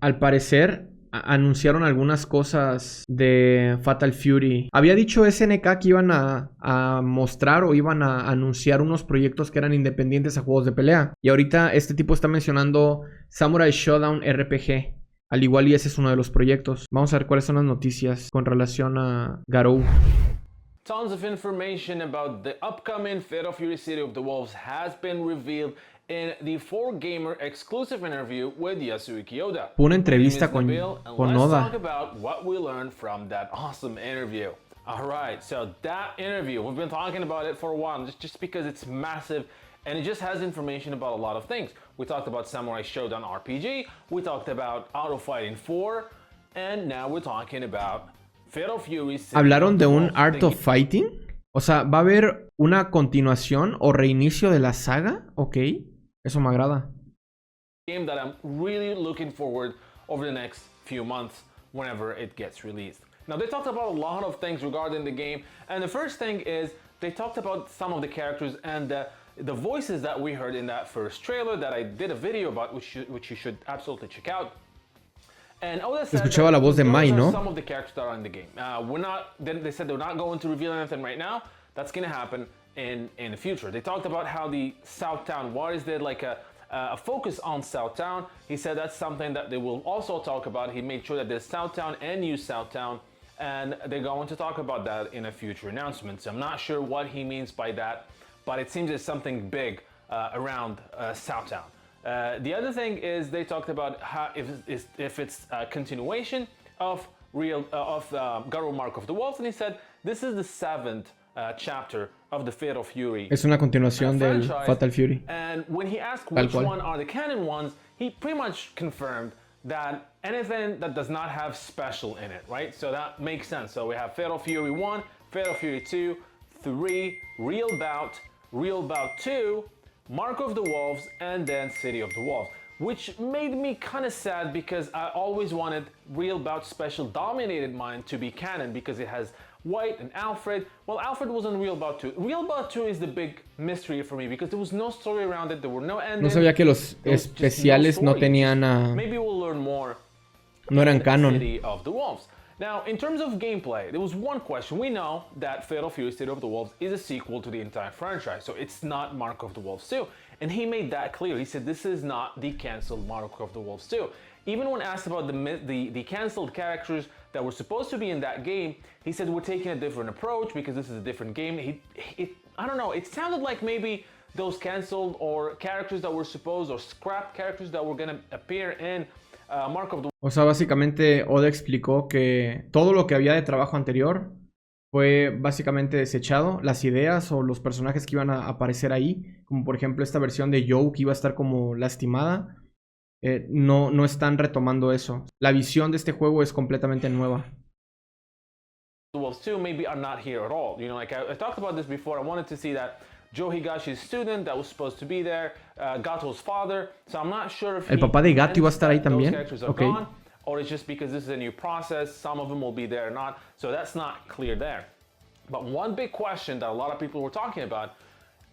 Al parecer, anunciaron algunas cosas de Fatal Fury. Había dicho SNK que iban a mostrar o iban a anunciar unos proyectos que eran independientes a juegos de pelea. Y ahorita este tipo está mencionando Samurai Shodown RPG. Al igual y ese es uno de los proyectos. Vamos a ver cuáles son las noticias con relación a Garou. Tons of information about the upcoming Fatal Fury City of the Wolves has been revealed in the 4Gamer exclusive interview with Yasuaki Oda. Una entrevista con Let's Oda. talk about what we learned from that awesome interview. Alright, so that interview, we've been talking about it for a while, just because it's massive and it just has information about a lot of things. We talked about Samurai Shodown RPG, we talked about Auto Fighting 4, and now we're talking about Fatal Fury City. ¿Hablaron de un Art of Fighting? O sea, ¿va a haber una continuación o reinicio de la saga? Ok, eso me agrada. Game that I'm really looking forward over the next few months whenever it gets released. Now, they talked about a lot of things regarding the game, and the first thing is they talked about some of the characters and the voices that we heard in that first trailer that I did a video about, which you should absolutely check out. And Oda said escuchaba la voz de Mai, ¿no? Some of the characters that are in the game. They said they're not going to reveal anything right now. That's going to happen in the future. They talked about how the Southtown Warriors did like a focus on Southtown. He said that's something that they will also talk about. He made sure that there's Southtown and New Southtown, and they're going to talk about that in a future announcement. So I'm not sure what he means by that, but it seems there's something big around Southtown. The other thing is they talked about how if it's a continuation of GAROU Mark of the Wolf, and he said this is the 7th chapter of the Fatal Fury. Es una continuación del Fatal Fury. And when he asked which one are the canon ones, he pretty much confirmed that anything that does not have special in it, right? So that makes sense. So we have Fatal Fury 1, Fatal Fury 2, 3, Real Bout 2, Mark of the Wolves, and then City of the Wolves, which made me kind of sad because I always wanted Real Bout Special Dominated Mind to be canon because it has White and Alfred. Well, Alfred was in Real Bout 2. Real Bout 2 is the big mystery for me because there was no story around it, there were no endings. No sabía que los especiales no tenían Maybe we'll learn more. No eran canon. City of the Wolves. Now, in terms of gameplay, there was one question. We know that Fatal Fury City of the Wolves is a sequel to the entire franchise, so it's not Mark of the Wolves 2. And he made that clear. He said this is not the cancelled Mark of the Wolves 2. Even when asked about the cancelled characters that were supposed to be in that game, he said we're taking a different approach because this is a different game. I don't know, it sounded like maybe those cancelled or characters that were supposed or scrapped characters that were going to appear in Mark of the... O sea, básicamente Oda explicó que todo lo que había de trabajo anterior fue básicamente desechado. Las ideas o los personajes que iban a aparecer ahí, como por ejemplo esta versión de Joe que iba a estar como lastimada, no están retomando eso. La visión de este juego es completamente nueva. The Wolves 2 maybe are not here at all. You know, like I talked about this before. I wanted to see that Joe Higashi's student that was supposed to be there, Gato's father. So I'm not sure if el papá de Gato iba a estar ahí también. Okay. Gone, or it's just because this is a new process. Some of them will be there or not. So that's not clear there. But one big question that a lot of people were talking about,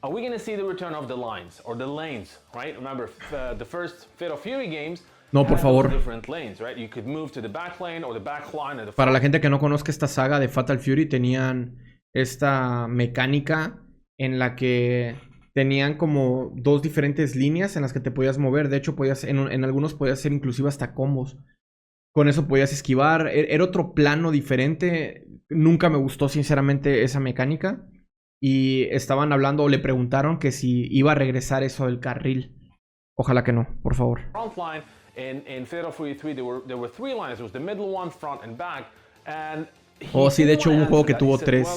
are we going to see the return of the lines or the lanes, right? Remember, the first Fatal Fury games No, por favor. different lanes, right? You could move to the back lane or the back line or the Para la gente que no conozca esta saga de Fatal Fury, tenían esta mecánica en la que tenían como dos diferentes líneas en las que te podías mover. De hecho, podías en algunos podías hacer inclusive hasta combos. Con eso podías esquivar. Era otro plano diferente. Nunca me gustó sinceramente esa mecánica. Y estaban hablando o le preguntaron que si iba a regresar eso del carril. Ojalá que no, por favor. In Fatal Fury 3 there were 3 lines. There was the middle one, front and back. And oh, sí, de hecho hubo un juego que tuvo tres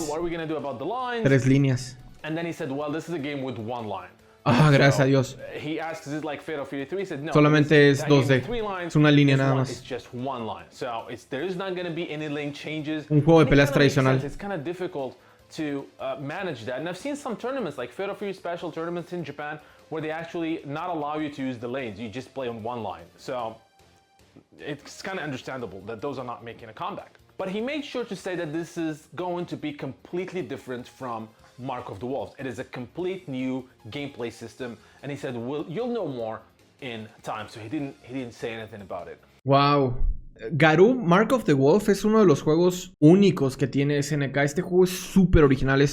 líneas. And then he said, well, this is a game with one line. Ah, gracias a Dios. He asked, is it like Fatal Fury 3? He said, no. Solamente es 2D. Es una línea nada más. It's just one line. So there is not going to be any lane changes. Un juego de peleas tradicional. It's kind of difficult to manage that. And I've seen some tournaments, like Fatal Fury special tournaments in Japan, where they actually not allow you to use the lanes. You just play on one line. So it's kind of understandable that those are not making a comeback. But he made sure to say that this is going to be completely different from Mark of the Wolves. It is a complete new gameplay system, and he said, "Well, you'll know more in time." So he didn't say anything about it. Wow. GAROU, Mark of the Wolf es uno de los juegos únicos que tiene SNK. Este juego es súper original.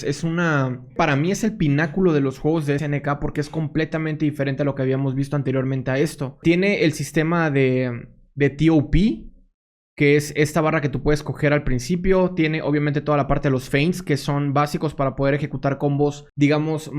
Para mí es el pináculo de los juegos de SNK porque es completamente diferente a lo que habíamos visto anteriormente a esto. Tiene el sistema de TOP, que es esta barra que tú puedes coger al principio. Tiene obviamente toda la parte de los feints, que son básicos para poder ejecutar combos, digamos,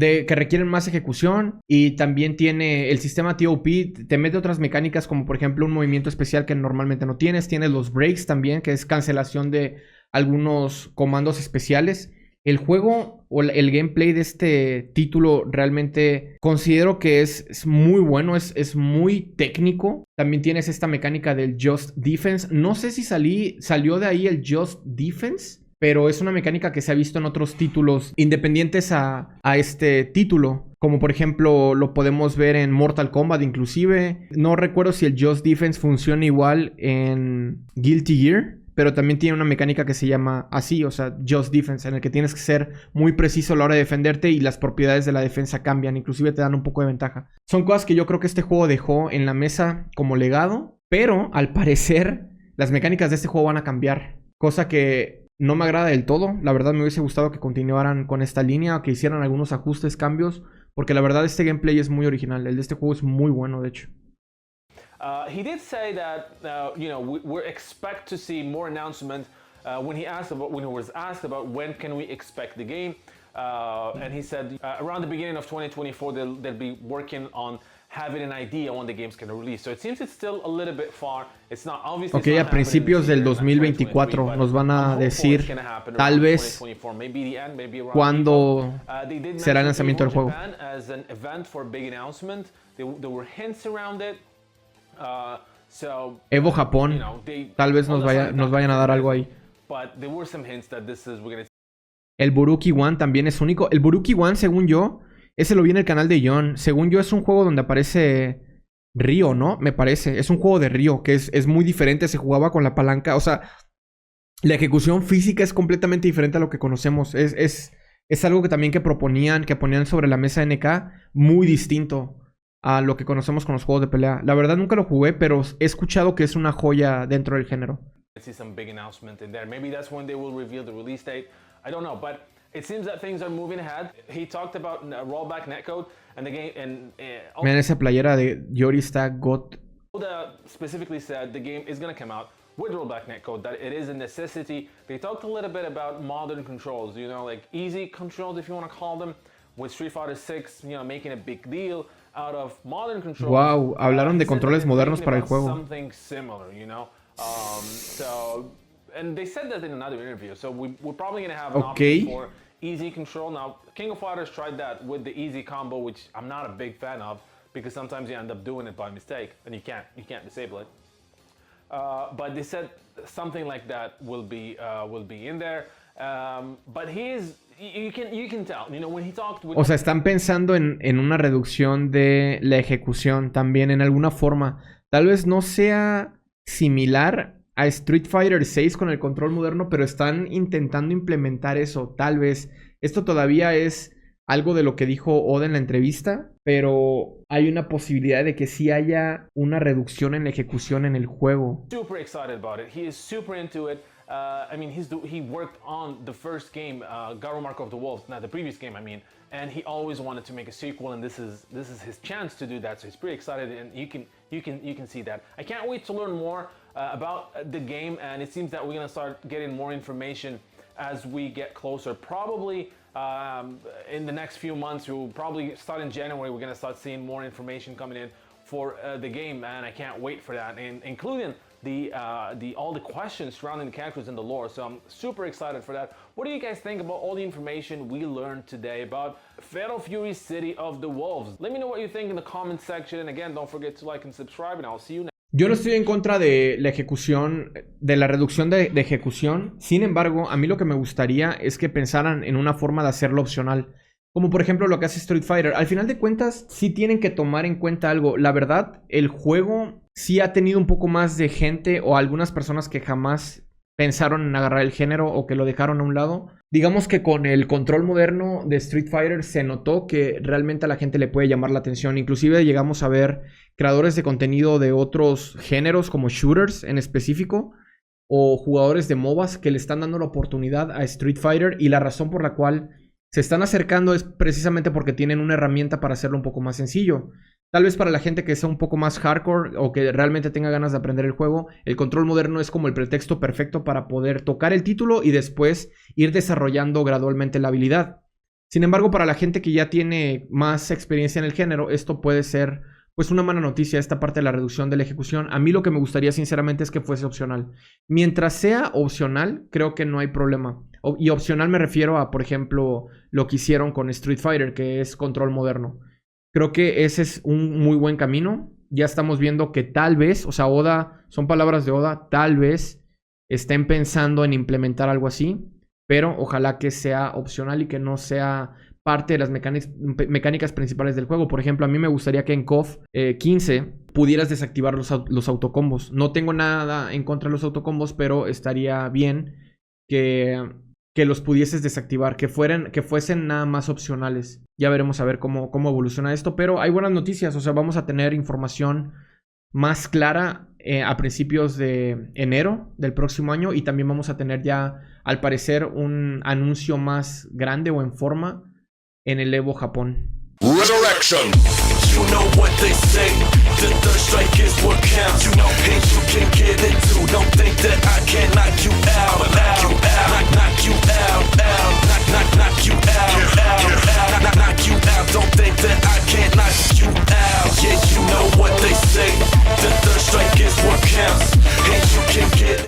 que requieren más ejecución. Y también tiene el sistema TOP, te mete otras mecánicas como por ejemplo un movimiento especial que normalmente no tienes. Tienes los breaks también, que es cancelación de algunos comandos especiales. El juego o el gameplay de este título realmente considero que es muy bueno, es muy técnico. También tienes esta mecánica del Just Defense. No sé si salió de ahí el Just Defense, pero es una mecánica que se ha visto en otros títulos independientes a este título. Como por ejemplo lo podemos ver en Mortal Kombat inclusive. No recuerdo si el Just Defense funciona igual en Guilty Gear, pero también tiene una mecánica que se llama así, o sea, Just Defense, en el que tienes que ser muy preciso a la hora de defenderte y las propiedades de la defensa cambian, inclusive te dan un poco de ventaja. Son cosas que yo creo que este juego dejó en la mesa como legado, pero al parecer las mecánicas de este juego van a cambiar, cosa que no me agrada del todo. La verdad me hubiese gustado que continuaran con esta línea o que hicieran algunos ajustes, cambios, porque la verdad este gameplay es muy original. El de este juego es muy bueno, de hecho. He did say that we expect to see more announcements when he was asked about when can we expect the game, and he said around the beginning of 2024 they'll be working on having an idea when the game's going to release. So it seems it's still a little bit far. It's not obviously. Okay, a principios del 2024 nos van a decir tal vez cuándo será el lanzamiento del juego. As an event for a big announcement, there were hints around it. Evo Japón, tal vez nos vayan a dar algo ahí. El Buruki One también es único. El Buruki One, según yo, ese lo vi en el canal de John. Según yo es un juego donde aparece Ryo, ¿no? Me parece. Es un juego de Ryo, que es muy diferente. Se jugaba con la palanca. O sea, la ejecución física es completamente diferente a lo que conocemos. Es algo que también que ponían sobre la mesa NK, muy distinto a lo que conocemos con los juegos de pelea. La verdad nunca lo jugué, pero he escuchado que es una joya dentro del género. Miren, esa playera de Yori está got. Specifically said the game is going to come out with rollback netcode, that it is a necessity. They talked a little bit about modern controls, like easy controls if you want to call them, with Street Fighter 6, making a big deal out of modern controls. Wow, hablaron de controles modernos para el juego. Something similar, and they said that in another interview. So we're probably going to have an option for easy control. Now, King of Fighters tried that with the easy combo, which I'm not a big fan of because sometimes you end up doing it by mistake and you can't disable it. But they said something like that will be in there. But you can tell, when he talked with... O sea, están pensando en una reducción de la ejecución también en alguna forma. Tal vez no sea similar a Street Fighter 6 con el control moderno, pero están intentando implementar eso. Tal vez. Esto todavía es algo de lo que dijo Oda en la entrevista, pero hay una posibilidad de que sí haya una reducción en la ejecución en el juego. Super excited about it. He is super into it. He worked on the first game, GAROU Mark of the Wolf, not the previous game, and he always wanted to make a sequel, and this is his chance to do that. So he's pretty excited, and you can see that. I can't wait to learn more about the game, and it seems that we're gonna start getting more information as we get closer. Probably in the next few months, we'll probably start in January. We're gonna start seeing more information coming in for the game, and I can't wait for that, and including all the questions surrounding the characters and the lore. So I'm super excited for that. What do you guys think about all the information we learned today about Fatal Fury City of the Wolves? Let me know what you think in the comment section. And again, don't forget to like and subscribe, and I'll see you next. Yo no estoy en contra de la ejecución, de la reducción de ejecución. Sin embargo, a mí lo que me gustaría es que pensaran en una forma de hacerlo opcional. Como por ejemplo lo que hace Street Fighter. Al final de cuentas, sí tienen que tomar en cuenta algo. La verdad, el juego sí ha tenido un poco más de gente o algunas personas que jamás pensaron en agarrar el género o que lo dejaron a un lado. Digamos que con el control moderno de Street Fighter se notó que realmente a la gente le puede llamar la atención. Inclusive llegamos a ver creadores de contenido de otros géneros como shooters en específico o jugadores de MOBAs que le están dando la oportunidad a Street Fighter, y la razón por la cual se están acercando es precisamente porque tienen una herramienta para hacerlo un poco más sencillo. Tal vez para la gente que sea un poco más hardcore o que realmente tenga ganas de aprender el juego, el control moderno es como el pretexto perfecto para poder tocar el título y después ir desarrollando gradualmente la habilidad. Sin embargo, para la gente que ya tiene más experiencia en el género, esto puede ser pues una mala noticia, esta parte de la reducción de la ejecución. A mí lo que me gustaría sinceramente es que fuese opcional. Mientras sea opcional, creo que no hay problema. Y opcional me refiero a, por ejemplo, lo que hicieron con Street Fighter, que es control moderno. Creo que ese es un muy buen camino. Ya estamos viendo que tal vez, o sea, Oda, son palabras de Oda, tal vez estén pensando en implementar algo así, pero ojalá que sea opcional y que no sea parte de las mecánicas principales del juego. Por ejemplo, a mí me gustaría que en KOF 15 pudieras desactivar los autocombos. No tengo nada en contra de los autocombos, pero estaría bien que los pudieses desactivar, que fuesen nada más opcionales. Ya veremos a ver cómo evoluciona esto, pero hay buenas noticias, o sea, vamos a tener información más clara a principios de enero del próximo año, y también vamos a tener ya, al parecer, un anuncio más grande o en forma en el Evo Japón. Resurrection. You know what they say. The third strike is what counts. You know, and you can get it too. Don't think that I can knock you out. Knock you out. Knock you